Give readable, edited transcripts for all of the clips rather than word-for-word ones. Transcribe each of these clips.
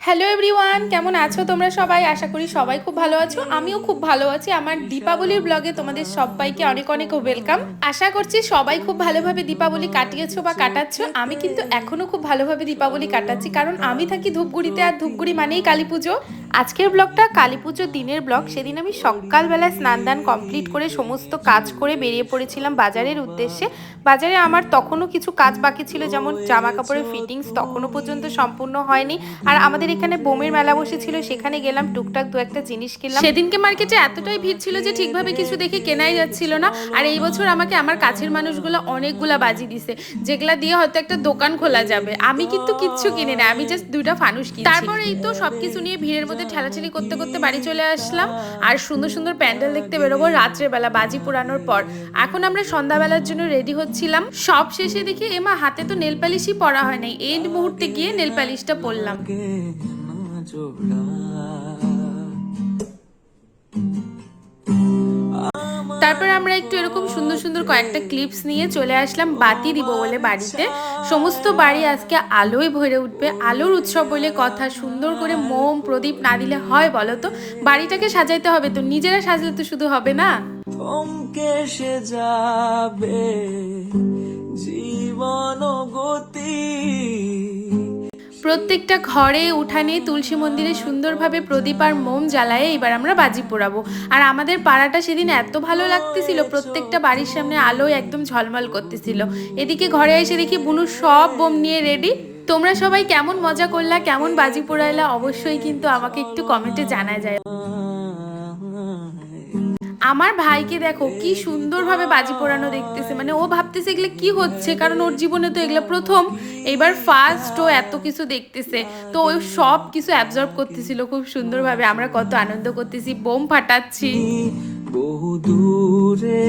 Hello everyone, কেমন আছো তোমরা সবাই? আশা করি সবাই খুব ভালো আছো। আমিও খুব ভালো আছি। আমার দীপাবলির ব্লগে তোমাদের সবাইকে অনেক অনেক ওয়েলকাম। আশা করছি সবাই খুব ভালোভাবে দীপাবলি কাটিয়েছো বা কাটাচ্ছো। আমি কিন্তু এখনো খুব ভালোভাবে দীপাবলি কাটাচ্ছি, কারণ আমি থাকি ধূপগুড়িতে, আর ধূপগুড়ি মানেই কালী পুজো। আজকের ব্লগটা কালী পুজোর দিনের ব্লগ। সেদিন আমি সকালবেলা স্নান দান কমপ্লিট করে সমস্ত কাজ করে বেরিয়ে পড়েছিলাম বাজারের উদ্দেশ্যে। বাজারে আমার তখনও কিছু কাজ বাকি ছিল, যেমন জামা কাপড়ের ফিটিংস তখনও পর্যন্ত সম্পূর্ণ হয়নি। আর আমাদের এখানে বোমের মেলা বসেছিল, সেখানে গেলাম, টুকটাক দু একটা জিনিস কিনলাম। সেদিনকে মার্কেটে এতটাই ভিড় ছিল যে ঠিকভাবে কিছু দেখে কেনাই যাচ্ছিল না। আর এই বছর আমাকে আমার কাছের মানুষগুলো অনেকগুলা বাজি দিছে, যেগুলা দিয়ে হয়তো একটা দোকান খোলা যাবে। আমি কিন্তু কিচ্ছু কিনে না, আমি জাস্ট দুইটা ফানুস কিনছি। তারপর এই তো সবকিছু নিয়ে ভিড়ের মধ্যে ঠেলাঠেলি করতে করতে বাড়ি চলে আসলাম। আর সুন্দর সুন্দর প্যান্ডেল দেখতে বেরোবো রাত্রের বেলা বাজি পোড়ানোর পর। এখন আমরা সন্ধ্যাবেলার জন্য রেডি হচ্ছিলাম। সব শেষে দেখি এমা হাতে তো নেল পালিশই পরা হয় নাই, এন্ড মুহূর্তে গিয়ে নেল পালিশটা পরলাম। তারপর আমরা একটু এরকম সুন্দর সুন্দর কয়েকটা ক্লিপস নিয়ে চলে আসলাম বাতি দিব বলে বাড়িতে। সমস্ত বাড়ি আজকে আলোয় ভরে উঠবে, আলোর উৎসব বলে কথা। সুন্দর করে মোম প্রদীপ না দিলে হয় বলো তো? বাড়িটাকে সাজাইতে হবে, তো নিজেরা সাজলে তো শুধু হবে না। থমকে সে যাবে জীবন গতি। প্রত্যেকটা ঘরে উঠানে তুলসী মন্দিরে সুন্দরভাবে প্রদীপ আর মোম জ্বালায় এবার আমরা বাজি পোড়াবো। আর আমাদের পাড়াটা সেদিন এত ভালো লাগতেছিল, প্রত্যেকটা বাড়ির সামনে আলোয় একদম ঝলমল করতেছিল। এদিকে ঘরে এসে দেখি বুনু সব বোম নিয়ে রেডি। তোমরা সবাই কেমন মজা করলা, কেমন বাজি পোড়াইলা, অবশ্যই কিন্তু আমাকে একটু কমেন্টে জানা যায়। আমার ভাইকে দেখো কি সুন্দরভাবে বাজি পোড়ানো দেখতেছে, মানে ও ভাবতেছে এগুলো কি হচ্ছে, কারণ ওর জীবনে তো এগুলো প্রথম, এবার ফার্স্ট ও এত কিছু দেখতেছে। তো ও সব কিছু অ্যাবজর্ব করতেছিল খুব সুন্দরভাবে। আমরা কত আনন্দ করতেছি, বোম ফাটাচ্ছি। বহু দূরে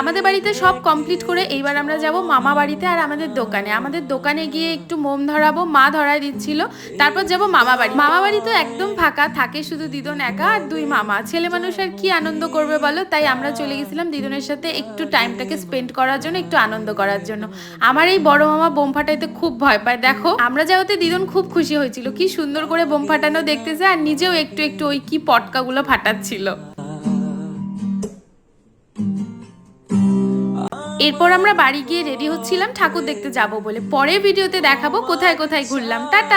আমাদের বাড়িতে সব কমপ্লিট করে এইবার আমরা যাব মামা বাড়িতে আর আমাদের দোকানে। আমাদের দোকানে গিয়ে একটু মোম ধরাবো, মা ধরায় দিচ্ছিল। তারপর যাব মামা বাড়ি। মামা বাড়ি তো একদম ফাঁকা, থাকে শুধু দিদন একা আর দুই মামা। ছেলে মানুষ আর কি আনন্দ করবে বলো? তাই আমরা চলে গেছিলাম দিদনের সাথে একটু টাইমটাকে স্পেন্ড করার জন্য, একটু আনন্দ করার জন্য। আমার এই বড় মামা বোম ফাটাইতে খুব ভয় পায়। দেখো আমরা যাওয়াতে দিদন খুব খুশি হয়েছিল, কি সুন্দর করে বোম ফাটানো দেখতেছে, আর নিজেও একটু একটু ওই কি পটকাগুলো ফাটাচ্ছিল। এরপর আমরা বাড়ি গিয়ে রেডি হচ্ছিলাম ঠাকুর দেখতে যাব বলে। পরের ভিডিওতে দেখাবো কোথায় কোথায় ঘুরলাম। টাটা।